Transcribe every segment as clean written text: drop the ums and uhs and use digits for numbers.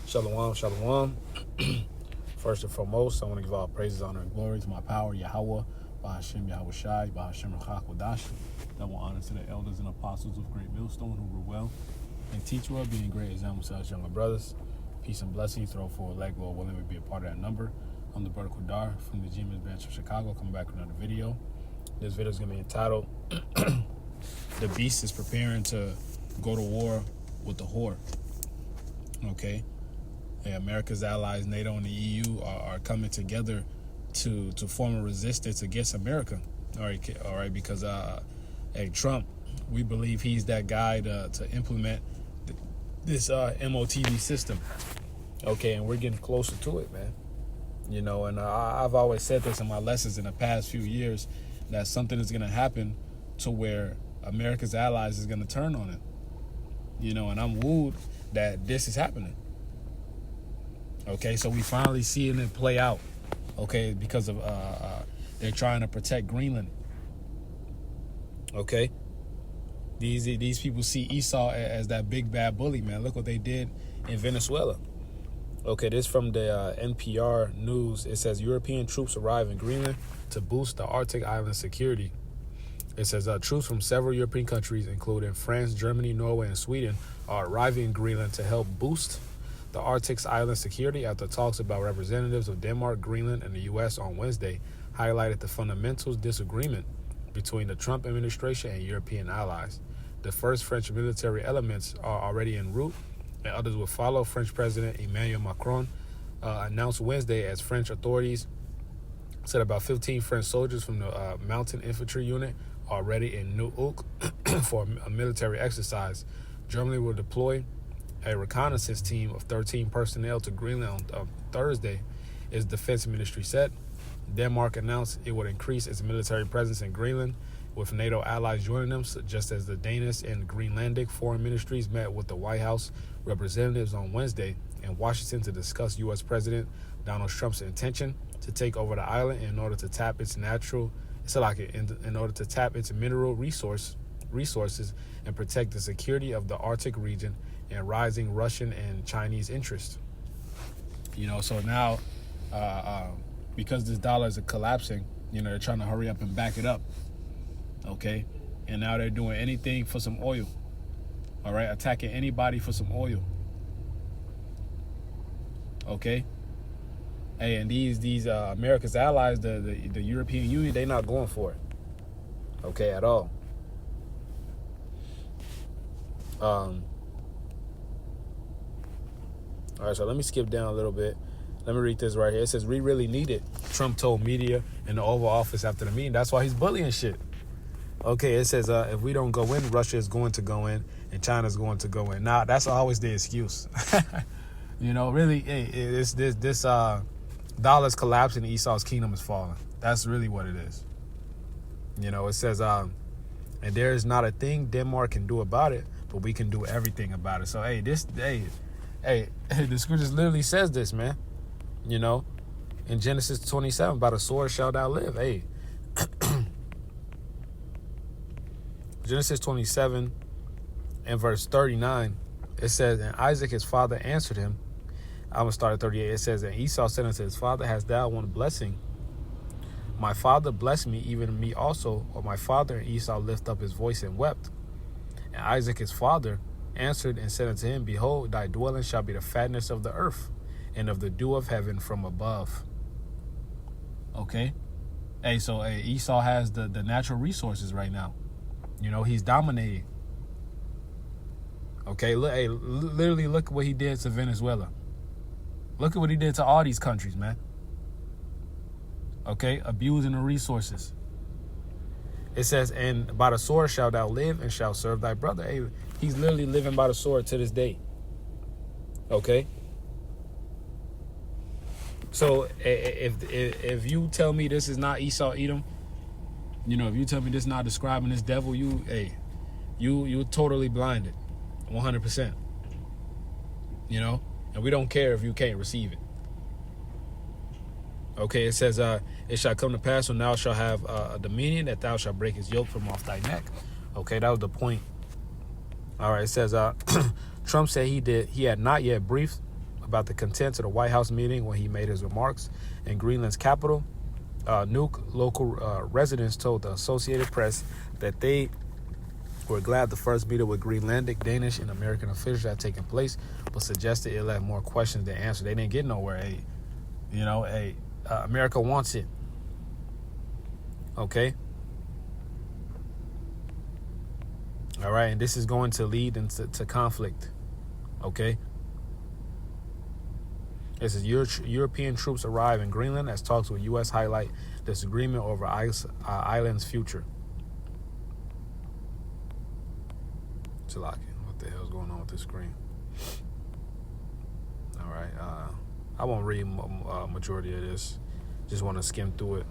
Shalom, shalom. First and foremost, I want to give all praises, honor, and glory to my power, Yahweh, Bahashem Yahweh Shai, Bahashem Rachak Wadash. Double honor to the elders and apostles of Great Millstone who rule well and teach well, being great examples to us younger brothers. Peace and blessings, throw forward leg, Lord willing, we be a part of that number. I'm the brother Kodar from the GMS branch of Chicago, coming back with another video. This video is going to be entitled, The Beast is Preparing to Go to War with the Whore. Okay? America's allies, NATO and the EU, are coming together to form a resistance against America. All right, because Trump, we believe he's that guy to implement this MOTV system. Okay, and we're getting closer to it, man. You know, and I've always said this in my lessons in the past few years, that something is going to happen to where America's allies is going to turn on it. You know, and I'm wooed that this is happening. Okay, so we finally seeing it play out. Okay, because of they're trying to protect Greenland. Okay, these people see Esau as that big bad bully, man. Look what they did in Venezuela. Okay, this from the NPR News. It says European troops arrive in Greenland to boost the Arctic island security. It says troops from several European countries, including France, Germany, Norway, and Sweden, are arriving in Greenland to help boost the Arctic's island security after talks about representatives of Denmark, Greenland, and the U.S. on Wednesday highlighted the fundamental disagreement between the Trump administration and European allies. The first French military elements are already en route, and others will follow. French President Emmanuel Macron announced Wednesday as French authorities said about 15 French soldiers from the Mountain Infantry Unit are already in Nuuk for a military exercise. Germany will deploy a reconnaissance team of 13 personnel to Greenland on Thursday, its defense ministry said. Denmark announced it would increase its military presence in Greenland, with NATO allies joining them, just as the Danish and Greenlandic foreign ministries met with the White House representatives on Wednesday in Washington to discuss U.S. President Donald Trump's intention to take over the island in order to tap its mineral resources and protect the security of the Arctic region and rising Russian and Chinese interest. You know, so now because this dollar is collapsing, you know, they're trying to hurry up and back it up. Okay, and now they're doing anything for some oil. All right, attacking anybody for some oil. Okay. Hey, and these America's allies, the European Union, they're not going for it. Okay, at all. All right, so let me skip down a little bit. Let me read this right here. It says, we really need it, Trump told media in the Oval Office after the meeting. That's why he's bullying shit. Okay, it says, if we don't go in, Russia is going to go in and China's going to go in. Now, that's always the excuse. You know, really, hey, this dollar's collapsing, Esau's kingdom is falling. That's really what it is. You know, it says, and there is not a thing Denmark can do about it, but we can do everything about it. So, hey, the scriptures literally says this, man. You know, in Genesis 27, by the sword shalt thou live. Hey, Genesis 27 and verse 39, it says, and Isaac his father answered him. I'm going to start at 38. It says, and Esau said unto his father, hast thou one blessing? My father blessed me, even me also. Or my father? And Esau lifted up his voice and wept. And Isaac his father answered and said unto him, behold, thy dwelling shall be the fatness of the earth, and of the dew of heaven from above. Okay. Hey, so Esau has the natural resources right now. You know, he's dominating. Okay, literally look what he did to Venezuela. Look at what he did to all these countries, man. Okay, abusing the resources. It says, and by the sword shalt thou live and shalt serve thy brother. Hey, he's literally living by the sword to this day. Okay. So if you tell me this is not Esau Edom, you know, if you tell me this is not describing this devil, you're totally blinded, 100%. You know, and we don't care if you can't receive it. Okay, it says, it shall come to pass when thou shalt have a dominion, that thou shalt break his yoke from off thy neck. Okay, that was the point. All right, it says, Trump said he had not yet briefed about the contents of the White House meeting when he made his remarks in Greenland's capital. Nuuk local residents told the Associated Press that they were glad the first meeting with Greenlandic, Danish, and American officials had taken place, but suggested it left more questions than answers. They didn't get nowhere. America wants it. Okay. All right, and this is going to lead into conflict. Okay. This is European troops arrive in Greenland as talks with U.S. highlight disagreement over island's future. Chalaki, what the hell's going on with this screen? All right, I won't read majority of this. Just want to skim through it.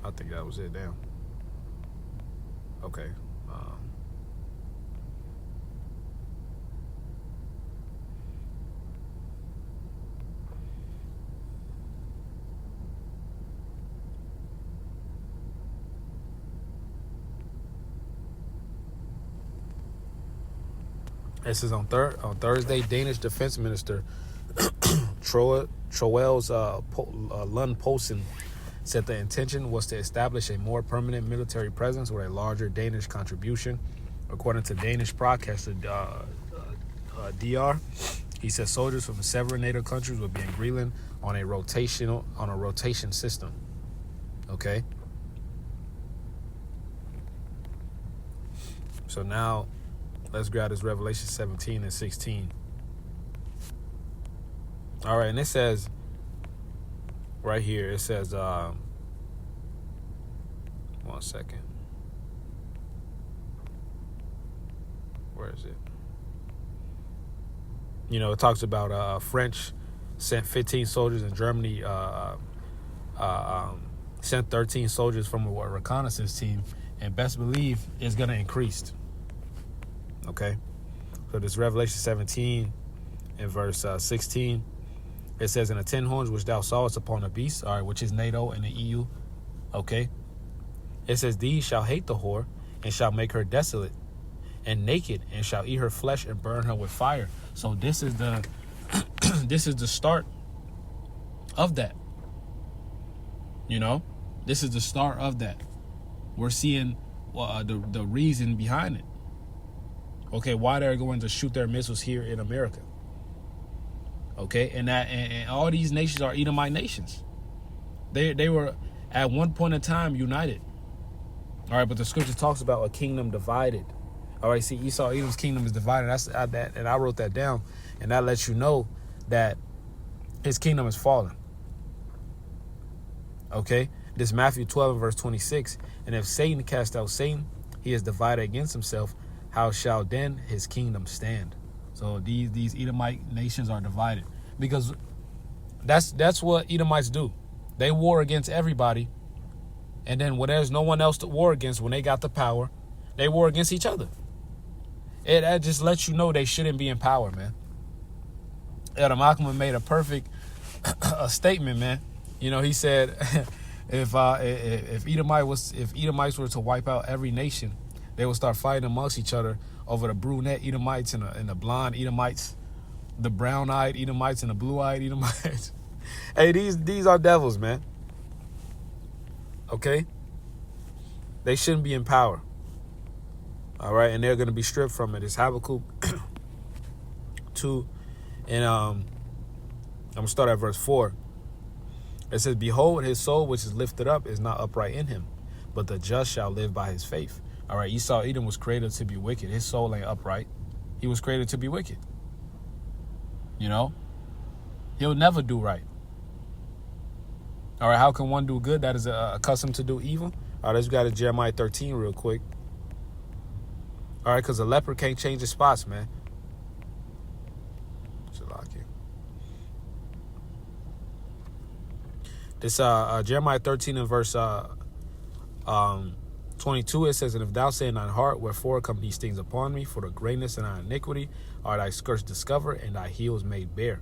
I think that was it. Damn. Okay. This is on Thursday. Danish Defense Minister Troels Lund Poulsen said the intention was to establish a more permanent military presence with a larger Danish contribution. According to Danish broadcaster DR, he said soldiers from several NATO countries will be in Greenland on a rotation system. Okay. So now let's grab this Revelation 17 and 16. All right, and it says right here, it says, 1 second. Where is it? It talks about French sent 15 soldiers and Germany sent 13 soldiers from a reconnaissance team, and best believe it's going to increase. Okay, so this Revelation 17 in verse 16, it says, "In the 10 horns which thou sawest upon the beast," all right, which is NATO and the EU. Okay, it says, "These shall hate the whore and shall make her desolate and naked, and shall eat her flesh and burn her with fire." So this is the this is the start of that. This is the start of that. We're seeing the reason behind it. Okay, why they're going to shoot their missiles here in America. Okay, and all these nations are Edomite nations. They were at one point in time united. All right, but the scripture talks about a kingdom divided. All right, see, Esau, Edom's kingdom is divided. And I wrote that down, and that lets you know that his kingdom is fallen. Okay, this Matthew 12 and verse 26. "And if Satan cast out Satan, he is divided against himself. How shall then his kingdom stand?" So these Edomite nations are divided because that's what Edomites do. They war against everybody, and then when there's no one else to war against, when they got the power, they war against each other. That just lets you know they shouldn't be in power, man. Adam Ackerman made a perfect statement, man. He said if Edomites were to wipe out every nation, they would start fighting amongst each other over the brunette Edomites and the blonde Edomites, the brown-eyed Edomites and the blue-eyed Edomites. Hey, these are devils, man. Okay? They shouldn't be in power. All right? And they're going to be stripped from it. It's Habakkuk 2. And I'm going to start at verse 4. It says, "Behold, his soul which is lifted up is not upright in him, but the just shall live by his faith." All right, Esau, Edom was created to be wicked. His soul ain't upright. He was created to be wicked. He'll never do right. All right, how can one do good that is accustomed to do evil? All right, let's go to Jeremiah 13 real quick. All right, because a leopard can't change his spots, man. This Jeremiah 13 and verse 22, it says, "And if thou say in thine heart, wherefore come these things upon me? For the greatness and thy iniquity are thy skirts discovered, and thy heels made bare.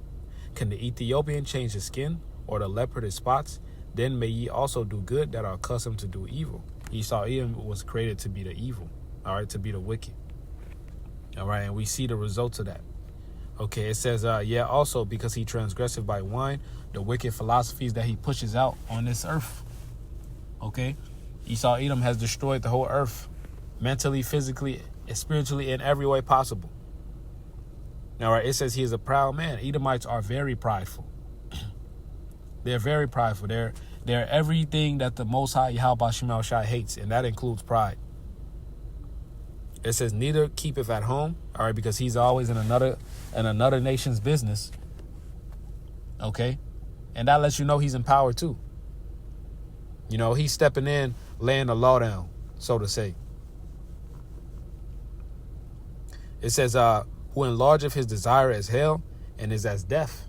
Can the Ethiopian change his skin, or the leopard his spots? Then may ye also do good that are accustomed to do evil." Esau, Edom was created to be the evil, all right, to be the wicked. All right, and we see the results of that. Okay, it says, yeah, also because he transgresseth by wine, the wicked philosophies that he pushes out on this earth. Okay, Esau Edom has destroyed the whole earth, mentally, physically, spiritually, in every way possible. All right, it says he is a proud man. Edomites are very prideful. They're very prideful. They're everything that the Most High Yahweh Shemel Shai hates, and that includes pride. It says neither keepeth at home, all right, because he's always in another nation's business. Okay, and that lets you know he's in power too. You know, he's stepping in, laying the law down, so to say. It says, who enlargeth his desire as hell and is as death,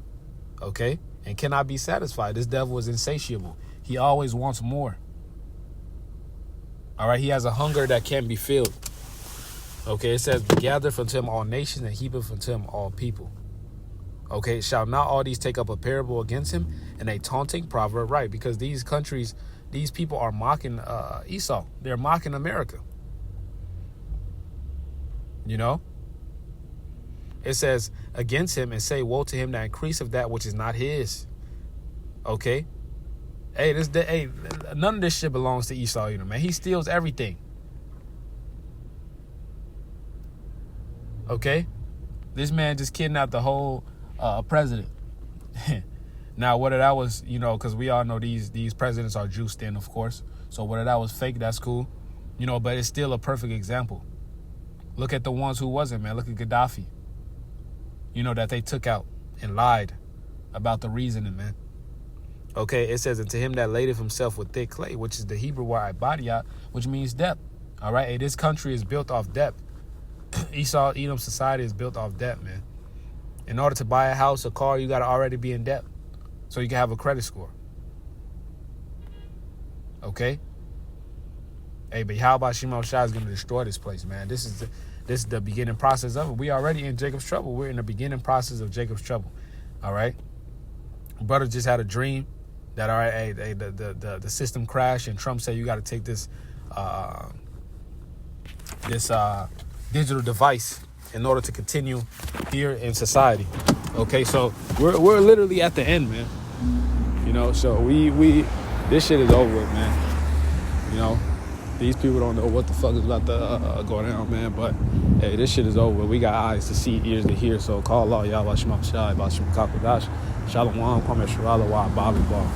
okay, and cannot be satisfied. This devil is insatiable. He always wants more. All right, he has a hunger that can't be filled. Okay, it says, gather unto him all nations and heapeth unto him all people. Okay, shall not all these take up a parable against him and a taunting proverb? Right, because these countries, these people are mocking Esau. They're mocking America. You know? It says, against him and say, woe to him that increaseth that which is not his. Okay? Hey, none of this shit belongs to Esau, you know, man. He steals everything. Okay? This man just kidnapped the whole president. Now, whether that was, you know, because we all know these presidents are juiced in, of course. So whether that was fake, that's cool. You know, but it's still a perfect example. Look at the ones who wasn't, man. Look at Gaddafi. You know, that they took out and lied about the reasoning, man. Okay, it says, and to him that ladeth himself with thick clay, which is the Hebrew word ibadiah, which means debt. All right, hey, this country is built off debt. Esau Edom society is built off debt, man. In order to buy a house, a car, you got to already be in debt so you can have a credit score. Okay? Hey, but how about Shimon Shai is going to destroy this place, man? This is the beginning process of it. We already in Jacob's trouble. We're in the beginning process of Jacob's trouble. All right? Brother just had a dream that, all right, hey, the system crashed, and Trump said you got to take this digital device in order to continue here in society. Okay, so we're literally at the end, man. You know, so we this shit is over with, man. You know, these people don't know what the fuck is about to go down, man. But hey, this shit is over. We got eyes to see, ears to hear. So call Allah, Yahweh Shema Shai, Bashim Kakodash, Shalom, Kwame Shirala, Wa Bali Ball.